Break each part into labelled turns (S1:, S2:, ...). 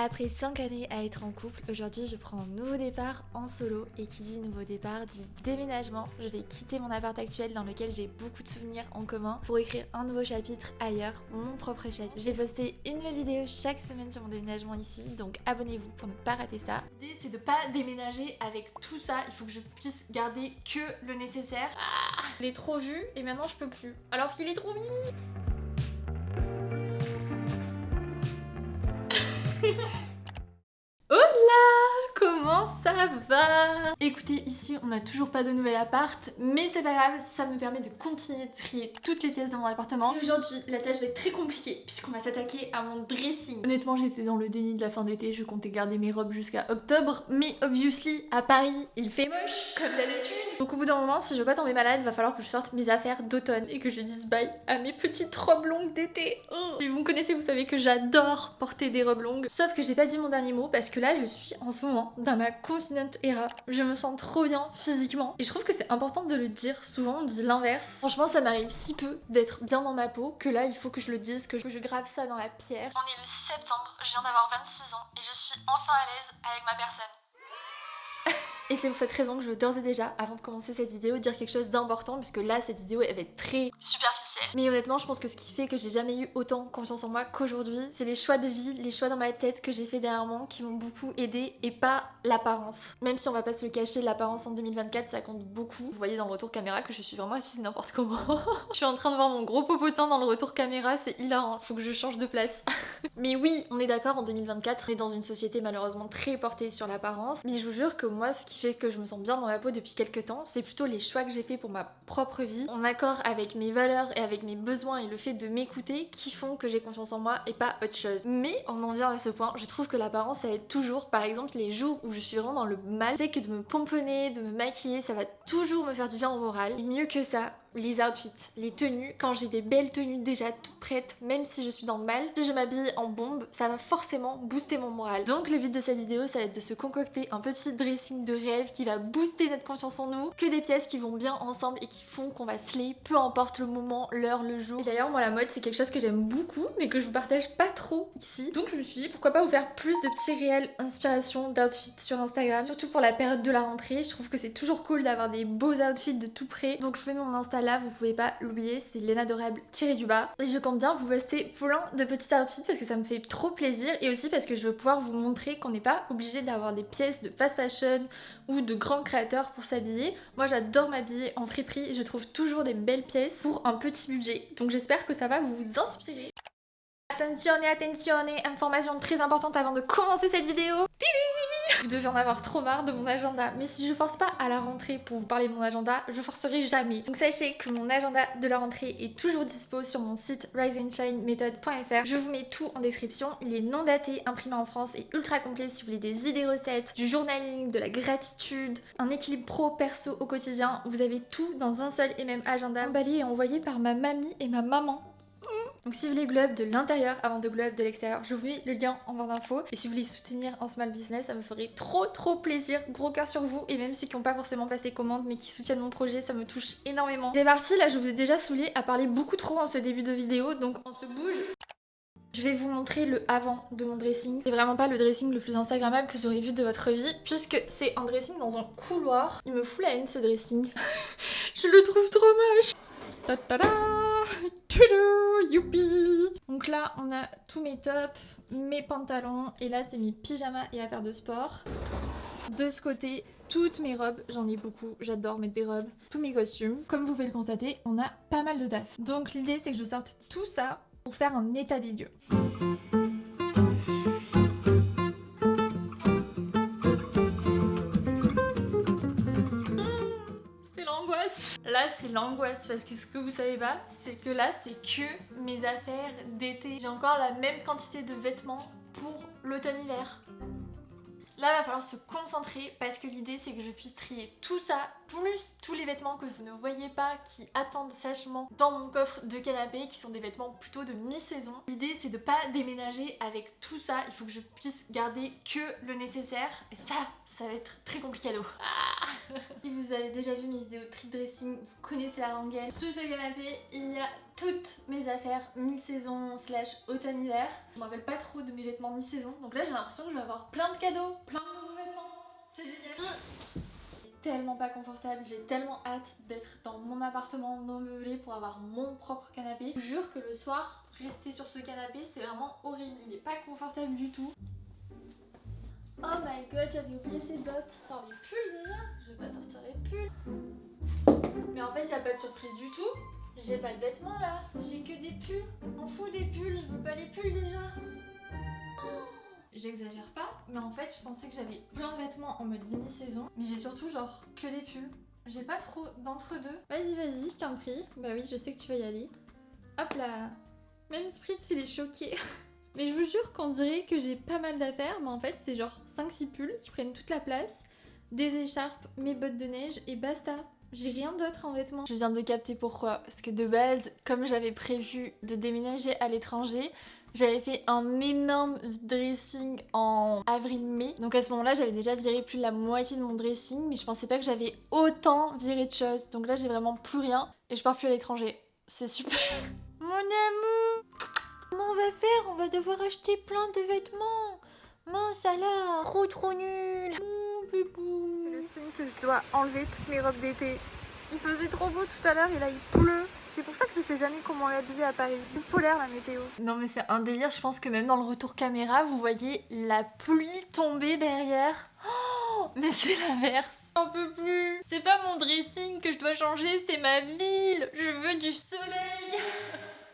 S1: Après 5 années à être en couple, aujourd'hui je prends un nouveau départ en solo et qui dit nouveau départ dit déménagement. Je vais quitter mon appart actuel dans lequel j'ai beaucoup de souvenirs en commun pour écrire un nouveau chapitre ailleurs, mon propre chapitre. Je vais poster une nouvelle vidéo chaque semaine sur mon déménagement ici, donc abonnez-vous pour ne pas rater ça. L'idée c'est de pas déménager avec tout ça, il faut que je puisse garder que le nécessaire. Je l'ai trop vu et maintenant je peux plus, alors qu'il est trop mimi. Hola, comment ça va? Écoutez, ici on n'a toujours pas de nouvel appart, mais c'est pas grave, ça me permet de continuer de trier toutes les pièces de mon appartement. Aujourd'hui, la tâche va être très compliquée puisqu'on va s'attaquer à mon dressing. Honnêtement, j'étais dans le déni de la fin d'été, je comptais garder mes robes jusqu'à octobre, mais obviously, à Paris, il fait moche, comme d'habitude. Donc au bout d'un moment, si je veux pas tomber malade, va falloir que je sorte mes affaires d'automne et que je dise bye à mes petites robes longues d'été. Si vous me connaissez, vous savez que j'adore porter des robes longues. Sauf que j'ai pas dit mon dernier mot parce que là, je suis en ce moment dans ma confident era. Je me sens trop bien physiquement. Et je trouve que c'est important de le dire. Souvent, on dit l'inverse. Franchement, ça m'arrive si peu d'être bien dans ma peau que là, il faut que je le dise, que je grave ça dans la pierre. On est le 6 septembre, je viens d'avoir 26 ans et je suis enfin à l'aise avec ma personne. Et c'est pour cette raison que je veux d'ores et déjà, avant de commencer cette vidéo, dire quelque chose d'important, puisque là, cette vidéo, elle va être très superficielle. Mais honnêtement, je pense que ce qui fait que j'ai jamais eu autant confiance en moi qu'aujourd'hui, c'est les choix de vie, les choix dans ma tête que j'ai fait dernièrement qui m'ont beaucoup aidé et pas l'apparence. Même si on va pas se le cacher, l'apparence en 2024, ça compte beaucoup. Vous voyez dans le retour caméra que je suis vraiment assise n'importe comment. Je suis en train de voir mon gros popotin dans le retour caméra, c'est hilarant, faut que je change de place. Mais oui, on est d'accord, en 2024, on est dans une société malheureusement très portée sur l'apparence. Mais je vous jure que moi, ce qui fait que je me sens bien dans ma peau depuis quelques temps, c'est plutôt les choix que j'ai fait pour ma propre vie, en accord avec mes valeurs et avec mes besoins et le fait de m'écouter qui font que j'ai confiance en moi et pas autre chose. Mais on en vient à ce point, je trouve que l'apparence ça aide toujours. Par exemple, les jours où je suis vraiment dans le mal, c'est que de me pomponner, de me maquiller, ça va toujours me faire du bien au moral. Et mieux que ça, les outfits, les tenues, quand j'ai des belles tenues déjà toutes prêtes, même si je suis dans le mal, si je m'habille en bombe, ça va forcément booster mon moral. Donc le but de cette vidéo, ça va être de se concocter un petit dressing de rêve qui va booster notre confiance en nous, que des pièces qui vont bien ensemble et qui font qu'on va slay, peu importe le moment, l'heure, le jour. Et d'ailleurs, moi la mode c'est quelque chose que j'aime beaucoup, mais que je vous partage pas trop ici. Donc je me suis dit pourquoi pas vous faire plus de petits réels inspirations d'outfits sur Instagram, surtout pour la période de la rentrée. Je trouve que c'est toujours cool d'avoir des beaux outfits de tout près. Donc je fais mon Insta là, vous pouvez pas l'oublier, c'est lenadorable-du-bas. Et je compte bien vous poster plein de petits outfits parce que ça me fait trop plaisir et aussi parce que je veux pouvoir vous montrer qu'on n'est pas obligé d'avoir des pièces de fast fashion ou de grands créateurs pour s'habiller. Moi j'adore m'habiller en friperie et je trouve toujours des belles pièces pour un petit budget. Donc j'espère que ça va vous inspirer. Attenzione, information très importante avant de commencer cette vidéo. Vous devez en avoir trop marre de mon agenda, mais si je force pas à la rentrée pour vous parler de mon agenda, je forcerai jamais. Donc sachez que mon agenda de la rentrée est toujours dispo sur mon site riseandshinemethod.fr. Je vous mets tout en description, il est non daté, imprimé en France et ultra complet si vous voulez des idées recettes, du journaling, de la gratitude, un équilibre pro-perso au quotidien. Vous avez tout dans un seul et même agenda, emballé et envoyé par ma mamie et ma maman. Donc si vous voulez glow up de l'intérieur avant de glow up de l'extérieur, je vous mets le lien en barre d'infos. Et si vous voulez soutenir un small business, ça me ferait trop plaisir. Gros cœur sur vous. Et même ceux qui n'ont pas forcément passé commande mais qui soutiennent mon projet, ça me touche énormément. C'est parti, là je vous ai déjà saoulé à parler beaucoup trop en ce début de vidéo, donc on se bouge. Je vais vous montrer le avant de mon dressing. C'est vraiment pas le dressing le plus instagrammable que vous aurez vu de votre vie, puisque c'est un dressing dans un couloir. Il me fout la haine ce dressing. Je le trouve trop moche. Ta-ta-da! Youpi! Donc là on a tous mes tops, mes pantalons et là c'est mes pyjamas et affaires de sport. De ce côté, toutes mes robes, j'en ai beaucoup, j'adore mettre des robes. Tous mes costumes, comme vous pouvez le constater, on a pas mal de taf. Donc l'idée c'est que je sorte tout ça pour faire un état des lieux. Là c'est l'angoisse parce que ce que vous savez pas, c'est que là c'est que mes affaires d'été. J'ai encore la même quantité de vêtements pour l'automne-hiver. Là va falloir se concentrer parce que l'idée c'est que je puisse trier tout ça, plus tous les vêtements que vous ne voyez pas qui attendent sachement dans mon coffre de canapé, qui sont des vêtements plutôt de mi-saison. L'idée c'est de pas déménager avec tout ça, il faut que je puisse garder que le nécessaire et ça va être très compliqué. Si vous avez déjà vu mes vidéos trick dressing, vous connaissez la rengaine. Sous ce canapé, il y a toutes mes affaires mi-saison / automne-hiver. Je me rappelle pas trop de mes vêtements mi-saison. Donc là j'ai l'impression que je vais avoir plein de cadeaux, plein de nouveaux vêtements. C'est génial. Tellement pas confortable, j'ai tellement hâte d'être dans mon appartement non meublé pour avoir mon propre canapé. Je vous jure que le soir, rester sur ce canapé c'est vraiment horrible, il est pas confortable du tout. Oh my god, j'avais oublié ces bottes. Attends, les pulls déjà? Je vais pas sortir les pulls. Mais en fait, il y a pas de surprise du tout. J'ai pas de vêtements là, j'ai que des pulls. Je m'en fous des pulls, je veux pas les pulls déjà. J'exagère pas, mais en fait je pensais que j'avais plein de vêtements en mode demi-saison, mais j'ai surtout genre que des pulls. J'ai pas trop d'entre-deux. Vas-y, je t'en prie. Bah oui, je sais que tu vas y aller. Hop là. Même Spritz il est choqué. Mais je vous jure qu'on dirait que j'ai pas mal d'affaires, mais en fait c'est genre 5-6 pulls qui prennent toute la place, des écharpes, mes bottes de neige et basta. J'ai rien d'autre en vêtements. Je viens de capter pourquoi, parce que de base, comme j'avais prévu de déménager à l'étranger, j'avais fait un énorme dressing en avril-mai. Donc à ce moment-là, j'avais déjà viré plus de la moitié de mon dressing, mais je pensais pas que j'avais autant viré de choses. Donc là, j'ai vraiment plus rien et je pars plus à l'étranger. C'est super. Mon amour, comment on va faire? On va devoir acheter plein de vêtements. Mince alors, trop nul. C'est le signe que je dois enlever toutes mes robes d'été. Il faisait trop beau tout à l'heure et là il pleut. C'est pour ça que je sais jamais comment l'habiller à Paris. Bipolaire la météo. Non mais c'est un délire, je pense que même dans le retour caméra, vous voyez la pluie tomber derrière. Oh, mais c'est l'inverse. J'en peux plus. C'est pas mon dressing que je dois changer, c'est ma ville. Je veux du soleil.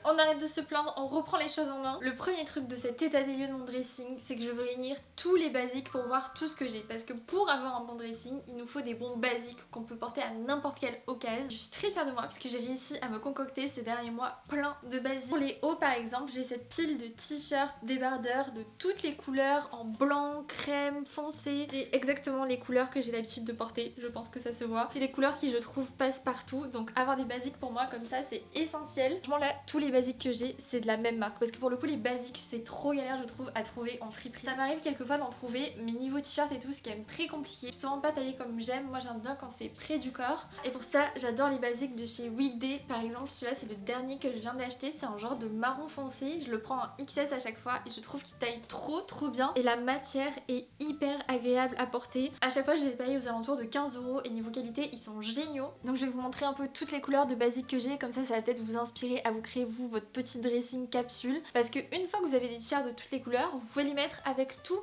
S1: On arrête de se plaindre, on reprend les choses en main. Le premier truc de cet état des lieux de mon dressing, c'est que je veux réunir tous les basiques pour voir tout ce que j'ai. Parce que pour avoir un bon dressing, il nous faut des bons basiques qu'on peut porter à n'importe quelle occasion. Je suis très fière de moi parce que j'ai réussi à me concocter ces derniers mois plein de basiques. Pour les hauts par exemple, j'ai cette pile de t-shirts débardeurs de toutes les couleurs en blanc, crème, foncé. C'est exactement les couleurs que j'ai l'habitude de porter, je pense que ça se voit. C'est les couleurs qui je trouve passent partout, donc avoir des basiques pour moi comme ça c'est essentiel. Franchement là, tous les basiques que j'ai c'est de la même marque parce que pour le coup les basiques c'est trop galère je trouve à trouver en friperie. Ça m'arrive quelquefois d'en trouver mais niveau t-shirt et tout c'est quand même très compliqué. Souvent pas taillé comme j'aime, moi j'aime bien quand c'est près du corps et pour ça j'adore les basiques de chez Weekday par exemple. Celui-là c'est le dernier que je viens d'acheter, c'est un genre de marron foncé, je le prends en XS à chaque fois et je trouve qu'il taille trop bien et la matière est hyper agréable à porter. À chaque fois je les ai payés aux alentours de 15 € et niveau qualité ils sont géniaux. Donc je vais vous montrer un peu toutes les couleurs de basiques que j'ai, comme ça va peut-être vous inspirer à vous créer vous votre petit dressing capsule parce que une fois que vous avez des t-shirts de toutes les couleurs vous pouvez les mettre avec tout.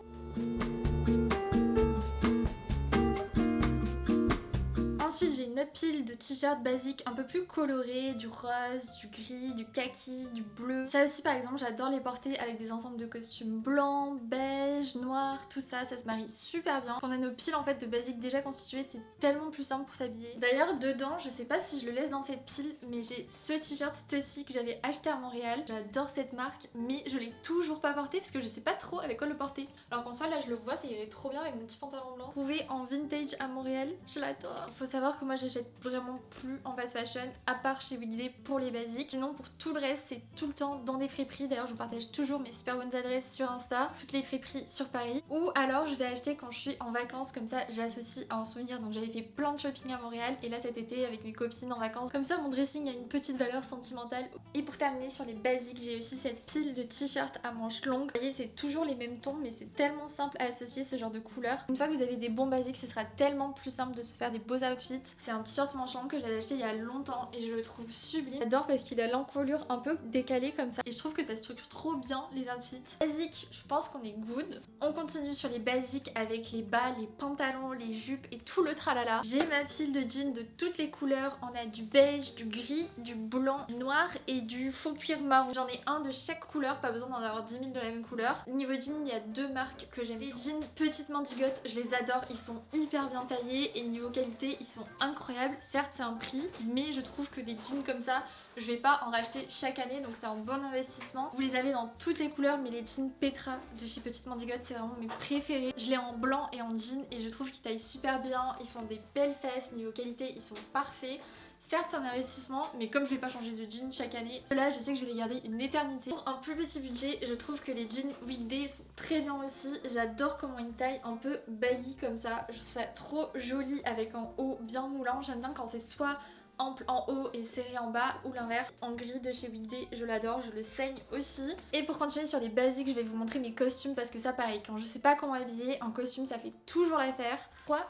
S1: Ensuite j'ai une autre pile de t-shirts basiques un peu plus colorés, du rose, du gris, du kaki, du bleu. Ça aussi par exemple j'adore les porter avec des ensembles de costumes blancs, beige, noir, tout ça, ça se marie super bien. Quand on a nos piles en fait de basiques déjà constituées c'est tellement plus simple pour s'habiller. D'ailleurs dedans je sais pas si je le laisse dans cette pile mais j'ai ce t-shirt Stussy que j'avais acheté à Montréal. J'adore cette marque mais je l'ai toujours pas porté parce que je sais pas trop avec quoi le porter. Alors qu'en soit là je le vois, ça irait trop bien avec mon petit pantalon blanc. Trouvé en vintage à Montréal, je l'adore. Il faut savoir que moi j'achète vraiment plus en fast fashion à part chez Weekday pour les basiques. Sinon pour tout le reste c'est tout le temps dans des friperies. D'ailleurs je vous partage toujours mes super bonnes adresses sur Insta, toutes les friperies sur Paris. Ou alors je vais acheter quand je suis en vacances, comme ça j'associe à un souvenir. Donc j'avais fait plein de shopping à Montréal et là cet été avec mes copines en vacances. Comme ça mon dressing a une petite valeur sentimentale. Et pour terminer sur les basiques, j'ai aussi cette pile de t-shirts à manches longues. Vous voyez c'est toujours les mêmes tons mais c'est tellement simple à associer ce genre de couleurs. Une fois que vous avez des bons basiques, ce sera tellement plus simple de se faire des beaux outfits. C'est un t-shirt manche longue que j'avais acheté il y a longtemps et je le trouve sublime. J'adore parce qu'il a l'encolure un peu décalée comme ça et je trouve que ça structure trop bien les outfits. Basique, je pense qu'on est good. On continue sur les basiques avec les bas, les pantalons, les jupes et tout le tralala. J'ai ma pile de jeans de toutes les couleurs. On a du beige, du gris, du blanc, du noir et du faux cuir marron. J'en ai un de chaque couleur, pas besoin d'en avoir 10 000 de la même couleur. Niveau jeans, il y a deux marques que j'aime. Les jeans Petite Mandigote, je les adore, ils sont hyper bien taillés et niveau qualité, ils sont incroyables. Certes, c'est un prix, mais je trouve que des jeans comme ça, je vais pas en racheter chaque année, donc c'est un bon investissement. Vous les avez dans toutes les couleurs, mais les jeans Petra de chez Petite Mandigote, c'est vraiment mes préférés. Je l'ai en blanc et en jean et je trouve qu'ils taillent super bien, ils font des belles fesses, niveau qualité, ils sont parfaits. Certes c'est un investissement, mais comme je vais pas changer de jean chaque année, ceux-là je sais que je vais les garder une éternité. Pour un plus petit budget, je trouve que les jeans weekday sont très bien aussi. J'adore comment ils taillent un peu baggy comme ça, je trouve ça trop joli avec un haut bien moulant. J'aime bien quand c'est soit ample en haut et serré en bas ou l'inverse. En gris de chez Weekday, je l'adore, je le saigne aussi. Et pour continuer sur les basiques, je vais vous montrer mes costumes parce que ça pareil, quand je sais pas comment habiller, un costume ça fait toujours l'affaire.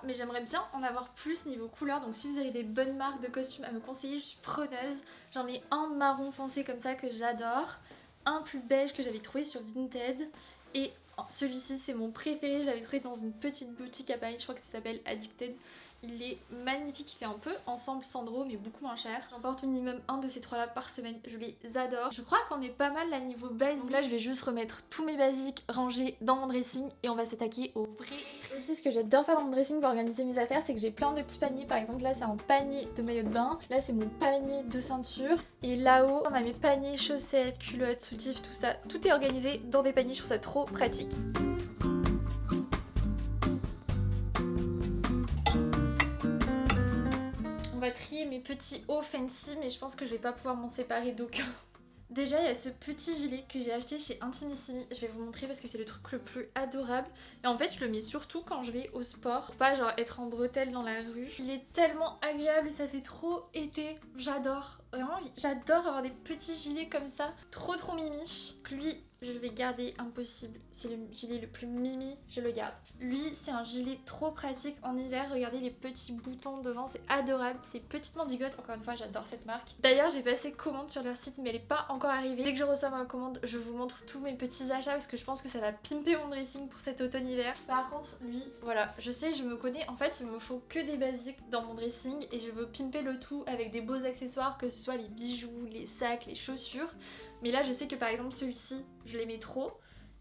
S1: Mais j'aimerais bien en avoir plus niveau couleur, donc si vous avez des bonnes marques de costumes à me conseiller, je suis preneuse. J'en ai un marron foncé comme ça que j'adore, un plus beige que j'avais trouvé sur Vinted et celui-ci c'est mon préféré, je l'avais trouvé dans une petite boutique à Paris, je crois que ça s'appelle Addicted. Il est magnifique, il fait un peu ensemble Sandro mais beaucoup moins cher. J'en porte minimum un de ces trois là par semaine, je les adore. Je crois qu'on est pas mal là niveau basique. Donc là je vais juste remettre tous mes basiques rangés dans mon dressing et on va s'attaquer au vrai. Ici ce que j'adore faire dans mon dressing pour organiser mes affaires, c'est que j'ai plein de petits paniers. Par exemple là c'est un panier de maillot de bain, là c'est mon panier de ceinture et là-haut on a mes paniers chaussettes, culottes, soutifs, tout ça. Tout est organisé dans des paniers, je trouve ça trop pratique. On va trier mes petits hauts fancy, mais je pense que je vais pas pouvoir m'en séparer d'aucun. Déjà il y a ce petit gilet que j'ai acheté chez Intimissimi, je vais vous montrer parce que c'est le truc le plus adorable. Et en fait je le mets surtout quand je vais au sport, pour pas genre être en bretelles dans la rue. Il est tellement agréable et ça fait trop été, j'adore. Vraiment j'adore avoir des petits gilets comme ça, trop mimiche. Lui je vais garder impossible, c'est le gilet le plus mimi, je le garde. Lui c'est un gilet trop pratique en hiver, regardez les petits boutons devant, c'est adorable, c'est petite mandigote, encore une fois j'adore cette marque. D'ailleurs j'ai passé commande sur leur site mais elle est pas encore arrivée. Dès que je reçois ma commande je vous montre tous mes petits achats parce que je pense que ça va pimper mon dressing pour cet automne-hiver. Par contre lui, voilà, je sais je me connais, en fait il me faut que des basiques dans mon dressing et je veux pimper le tout avec des beaux accessoires, que ce soit les bijoux, les sacs, les chaussures. Mais là je sais que par exemple celui-ci je l'aimais trop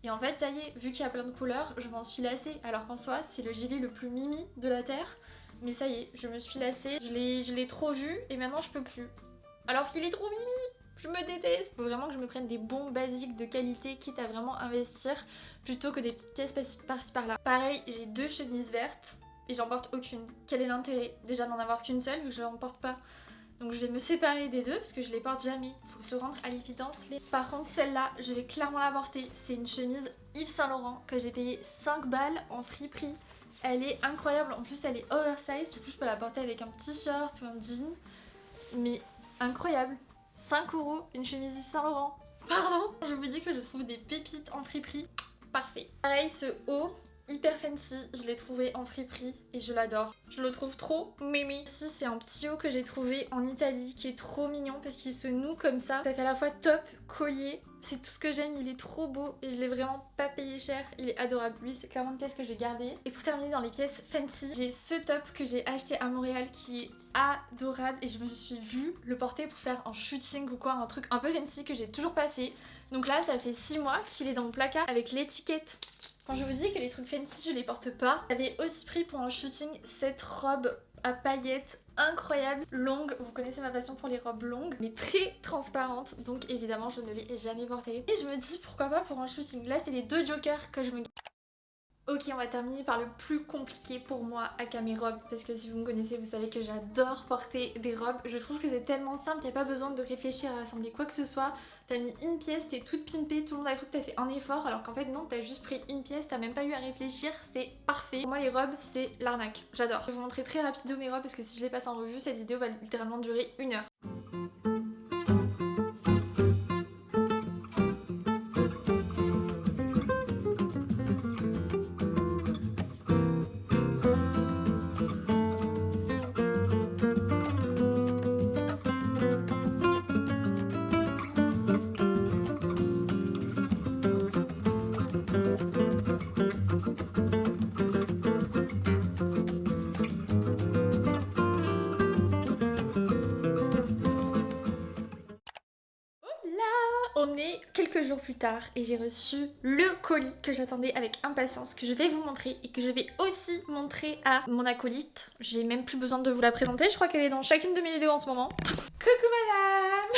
S1: et en fait ça y est, vu qu'il y a plein de couleurs je m'en suis lassée, alors qu'en soi c'est le gilet le plus mimi de la terre. Mais ça y est, je me suis lassée, je l'ai trop vu et maintenant je peux plus. Alors qu'il est trop mimi, je me déteste. Faut vraiment que je me prenne des bons basiques de qualité quitte à vraiment investir plutôt que des petites pièces par-ci par-là. Pareil, j'ai deux chemises vertes et j'en porte aucune. Quel est l'intérêt déjà d'en avoir qu'une seule vu que je n'en porte pas? Donc je vais me séparer des deux parce que je les porte jamais. Faut se rendre à l'évidence. Par contre celle-là, je vais clairement la porter. C'est une chemise Yves Saint Laurent que j'ai payé 5 balles en friperie. Elle est incroyable. En plus elle est oversize. Du coup je peux la porter avec un t-shirt ou un jean. Mais incroyable. 5 € une chemise Yves Saint Laurent. Pardon. Je vous dis que je trouve des pépites en friperie. Parfait. Pareil ce haut. Hyper fancy, je l'ai trouvé en friperie et je l'adore. Je le trouve trop mimi. Ici c'est un petit haut que j'ai trouvé en Italie qui est trop mignon parce qu'il se noue comme ça. Ça fait à la fois top, collier, c'est tout ce que j'aime, il est trop beau et je l'ai vraiment pas payé cher. Il est adorable, lui c'est clairement une pièce que je vais garder. Et pour terminer dans les pièces fancy, j'ai ce top que j'ai acheté à Montréal qui est adorable et je me suis vue le porter pour faire un shooting ou quoi, un truc un peu fancy que j'ai toujours pas fait. Donc là ça fait 6 mois qu'il est dans mon placard avec l'étiquette. Quand je vous dis que les trucs fancy je les porte pas, j'avais aussi pris pour un shooting cette robe à paillettes incroyable, longue, vous connaissez ma passion pour les robes longues, mais très transparente, donc évidemment je ne l'ai jamais portée. Et je me dis pourquoi pas pour un shooting, là c'est les deux jokers que je me... Ok, on va terminer par le plus compliqué pour moi à mes robes, parce que si vous me connaissez, vous savez que j'adore porter des robes. Je trouve que c'est tellement simple, il n'y a pas besoin de réfléchir à assembler quoi que ce soit. T'as mis une pièce, t'es toute pimpée, tout le monde a cru que t'as fait un effort, alors qu'en fait non, t'as juste pris une pièce, t'as même pas eu à réfléchir, c'est parfait. Pour moi les robes, c'est l'arnaque, j'adore. Je vais vous montrer très rapido mes robes, parce que si je les passe en revue, cette vidéo va littéralement durer 1 heure. On est quelques jours plus tard et j'ai reçu le colis que j'attendais avec impatience, que je vais vous montrer et que je vais aussi montrer à mon acolyte. J'ai même plus besoin de vous la présenter, je crois qu'elle est dans chacune de mes vidéos en ce moment. Coucou madame.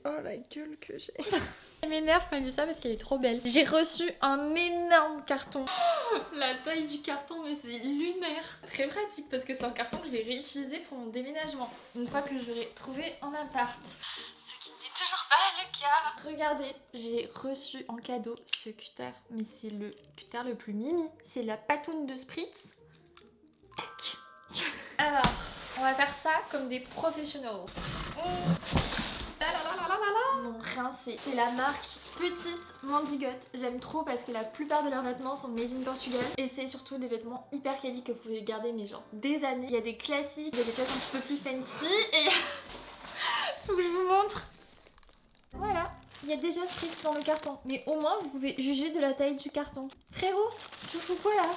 S1: Oh la gueule que j'ai. Elle m'énerve quand elle dit ça parce qu'elle est trop belle. J'ai reçu un énorme carton. La taille du carton, mais c'est lunaire. Très pratique parce que c'est un carton que je vais réutiliser pour mon déménagement une fois que j'aurai trouvé un appart. Ce qui n'est toujours pas le cas. Regardez, j'ai reçu en cadeau ce cutter, mais c'est le cutter le plus mimi. C'est la patoune de Spritz. Tac. Alors, on va faire ça comme des professionnels. Non, rincé. C'est la marque Petite Mendigote. J'aime trop parce que la plupart de leurs vêtements sont made in Portugal. Et c'est surtout des vêtements hyper quali que vous pouvez garder mais genre des années. Il y a des classiques, il y a des pièces un petit peu plus fancy et... faut que je vous montre. Voilà. Il y a déjà Spritz dans le carton. Mais au moins vous pouvez juger de la taille du carton. Frérot, tu fous quoi là?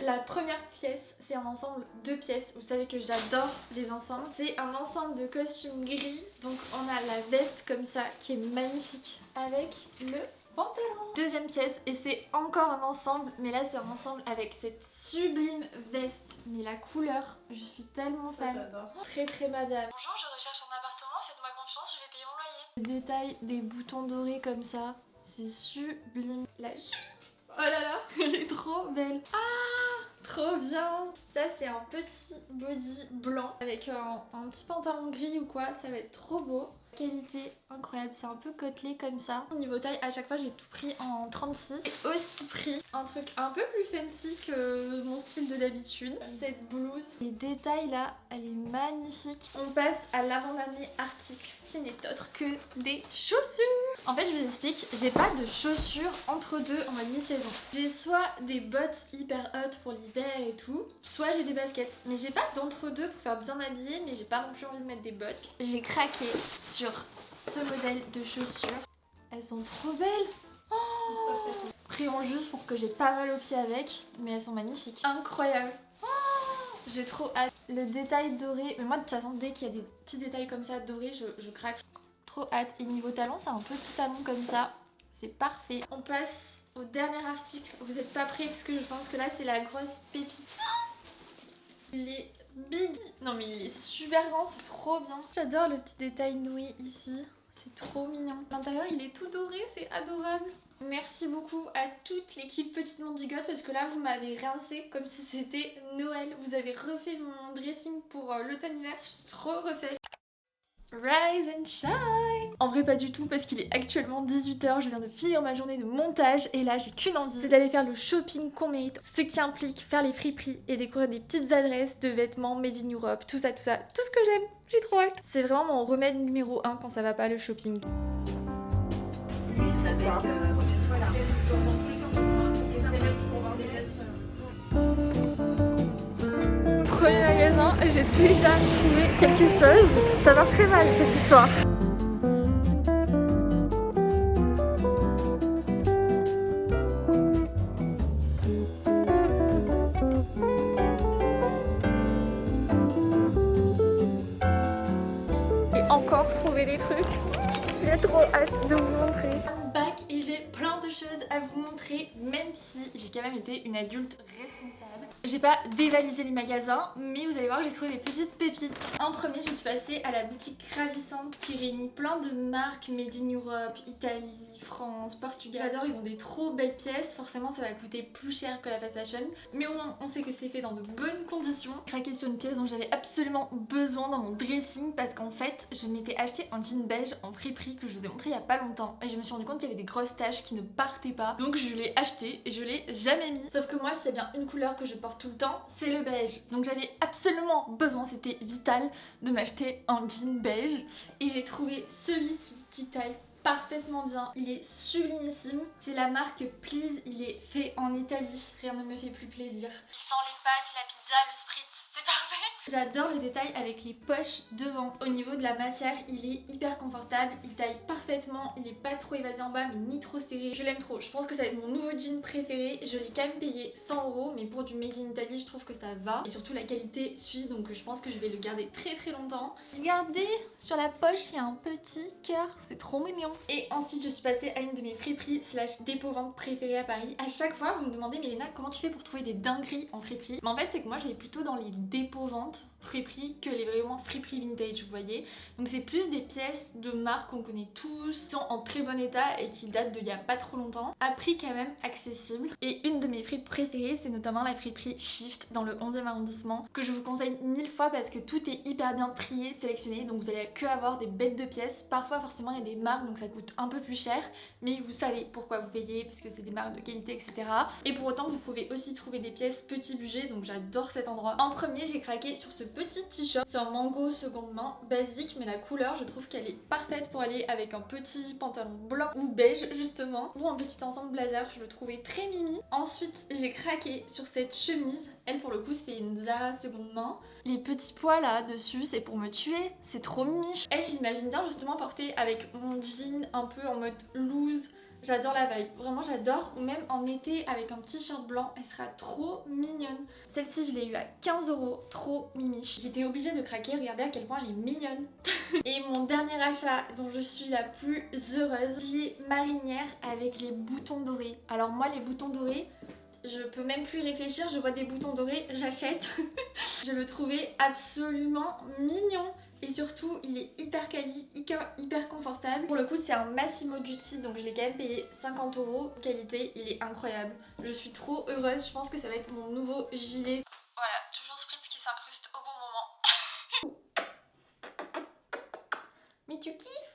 S1: La première pièce, c'est un ensemble de pièces. Vous savez que j'adore les ensembles. C'est un ensemble de costumes gris. Donc on a la veste comme ça qui est magnifique avec le pantalon. Deuxième pièce et c'est encore un ensemble. Mais là c'est un ensemble avec cette sublime veste. Mais la couleur, je suis tellement fan. J'adore. Très très madame. Bonjour, je recherche un appartement. Faites-moi confiance, je vais payer mon loyer. Le détail des boutons dorés comme ça, c'est sublime. La jupe. Oh là là, elle est trop belle. Ah, trop bien. Ça c'est un petit body blanc avec un petit pantalon gris ou quoi, ça va être trop beau. Qualité incroyable, c'est un peu côtelé comme ça. Au niveau taille, à chaque fois j'ai tout pris en 36. J'ai aussi pris un truc un peu plus fancy que mon style de d'habitude. Cette blouse, les détails là, elle est magnifique. On passe à l'avant-dernier article qui n'est autre que des chaussures. En fait je vous explique, j'ai pas de chaussures entre deux en mode mi-saison. J'ai soit des bottes hyper hautes pour l'hiver et tout, soit j'ai des baskets. Mais j'ai pas d'entre-deux pour faire bien habillé, mais j'ai pas non plus envie de mettre des bottes. J'ai craqué sur ce modèle de chaussures. Elles sont trop belles. Oh, pris en juste pour que j'ai pas mal aux pieds avec, mais elles sont magnifiques. Incroyable. Oh, j'ai trop hâte. Le détail doré, mais moi de toute façon dès qu'il y a des petits détails comme ça dorés, je craque. Trop hâte. Et niveau talon, c'est un petit talon comme ça. C'est parfait. On passe au dernier article. Vous êtes pas prêts parce que je pense que là c'est la grosse pépite. Il est big. Non mais il est super grand, c'est trop bien. J'adore le petit détail noué ici. C'est trop mignon. L'intérieur il est tout doré, c'est adorable. Merci beaucoup à toute l'équipe Petite Mendigote parce que là vous m'avez rincé comme si c'était Noël. Vous avez refait mon dressing pour l'automne-hiver, je suis trop refaite. Rise and shine. En vrai pas du tout parce qu'il est actuellement 18 h, je viens de finir ma journée de montage et là j'ai qu'une envie, c'est d'aller faire le shopping qu'on mérite, ce qui implique faire les friperies et découvrir des petites adresses de vêtements made in Europe, tout ça, tout ce que j'aime, j'ai trop hâte. C'est vraiment mon remède numéro 1 quand ça va pas le shopping.
S2: Oui, ça c'est voilà.
S1: Premier magasin, j'ai déjà trouvé quelque chose. Ça va très mal cette histoire. Et encore trouver des trucs. J'ai trop hâte de vous montrer. Back et j'ai plein de choses à vous montrer, même si j'ai quand même été une adulte responsable. J'ai pas dévalisé les magasins, mais vous allez voir que j'ai trouvé des petites pépites. En premier, je suis passée à la boutique ravissante qui réunit plein de marques made in Europe, Italie, France, Portugal. J'adore, ils ont des trop belles pièces. Forcément, ça va coûter plus cher que la fast fashion, mais au moins on sait que c'est fait dans de bonnes conditions. J'ai craqué sur une pièce dont j'avais absolument besoin dans mon dressing parce qu'en fait, je m'étais acheté un jean beige en friperie que je vous ai montré il y a pas longtemps et je me suis rendu compte qu'il y avait des grosses taches qui ne partaient pas, donc je l'ai acheté et je l'ai jamais mis. Sauf que moi, s'il y a bien une couleur que je porte tout le temps, c'est le beige. Donc j'avais absolument besoin, c'était vital de m'acheter un jean beige et j'ai trouvé celui-ci qui taille parfaitement bien. Il est sublimissime. C'est la marque Please, il est fait en Italie. Rien ne me fait plus plaisir. Il sent les pâtes, la pizza, le spritz, c'est parfait. J'adore le détail avec les poches devant. Au niveau de la matière, il est hyper confortable, il taille parfaitement, il est pas trop évasé en bas mais ni trop serré. Je l'aime trop, je pense que ça va être mon nouveau jean préféré. Je l'ai quand même payé 100 € mais pour du made in Italy, je trouve que ça va. Et surtout la qualité suit, donc je pense que je vais le garder très très longtemps. Regardez, sur la poche, il y a un petit cœur, c'est trop mignon. Et ensuite, je suis passée à une de mes friperies slash dépôt-vente préférées à Paris. À chaque fois, vous me demandez, Mélena, comment tu fais pour trouver des dingueries en friperie? Mais en fait, c'est que moi, je vais plutôt dans les dépôts-ventes. friperie que les vraiment friperies vintage, vous voyez. Donc c'est plus des pièces de marque qu'on connaît tous, qui sont en très bon état et qui datent d'il y a pas trop longtemps, à prix quand même accessible. Et une de mes fripes préférées, c'est notamment la friperie Shift dans le 11e arrondissement, que je vous conseille 1000 fois parce que tout est hyper bien trié, sélectionné, donc vous allez que avoir des bêtes de pièces. Parfois forcément il y a des marques donc ça coûte un peu plus cher, mais vous savez pourquoi vous payez, parce que c'est des marques de qualité, etc. Et pour autant vous pouvez aussi trouver des pièces petit budget, donc j'adore cet endroit. En premier j'ai craqué sur ce petit t-shirt, c'est un mango seconde main, basique, mais la couleur je trouve qu'elle est parfaite pour aller avec un petit pantalon blanc ou beige justement, ou un petit ensemble blazer, je le trouvais très mimi. Ensuite j'ai craqué sur cette chemise, elle pour le coup c'est une Zara seconde main. Les petits pois là dessus c'est pour me tuer, c'est trop mimi. Elle j'imagine bien justement porter avec mon jean un peu en mode loose. J'adore la vibe, vraiment j'adore, ou même en été avec un t-shirt blanc, elle sera trop mignonne. Celle-ci je l'ai eu à 15 €, trop mimiche. J'étais obligée de craquer, regardez à quel point elle est mignonne. Et mon dernier achat dont je suis la plus heureuse, les marinières avec les boutons dorés. Alors moi les boutons dorés, je peux même plus réfléchir, je vois des boutons dorés, j'achète. Je le trouvais absolument mignon. Et surtout, il est hyper quali, hyper confortable. Pour le coup, c'est un Massimo Dutti, donc je l'ai quand même payé 50 €. Qualité, il est incroyable. Je suis trop heureuse, je pense que ça va être mon nouveau gilet. Voilà, toujours Spritz qui s'incruste au bon moment. Mais tu kiffes?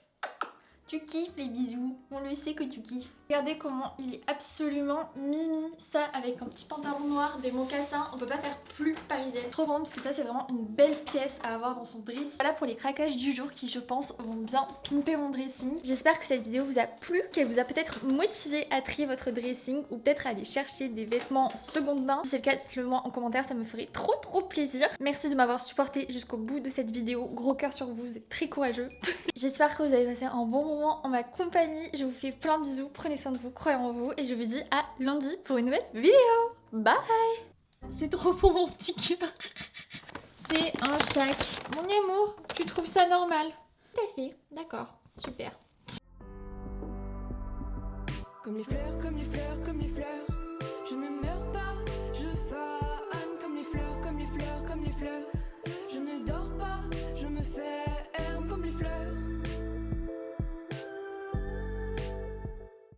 S1: Tu kiffes les bisous, on le sait que tu kiffes. Regardez comment il est absolument mimi. Ça avec un petit pantalon noir, des mocassins, on peut pas faire plus parisienne. Trop bon parce que ça c'est vraiment une belle pièce à avoir dans son dressing. Voilà pour les craquages du jour qui je pense vont bien pimper mon dressing. J'espère que cette vidéo vous a plu, qu'elle vous a peut-être motivé à trier votre dressing ou peut-être à aller chercher des vêtements seconde main. Si c'est le cas, dites-le moi en commentaire, ça me ferait trop plaisir. Merci de m'avoir supporté jusqu'au bout de cette vidéo. Gros cœur sur vous, vous êtes très courageux. J'espère que vous avez passé un bon moment en ma compagnie. Je vous fais plein de bisous, prenez soin de vous, croyez en vous et je vous dis à lundi pour une nouvelle vidéo. Bye. C'est trop pour mon petit cœur. C'est un chac. Mon amour, tu trouves ça normal? Tout à fait, d'accord, super.
S3: Comme les fleurs, comme les fleurs, comme les fleurs, je ne meurs pas, je fane. Comme les fleurs, comme les fleurs, comme les fleurs, je ne dors pas, je me ferme comme les fleurs.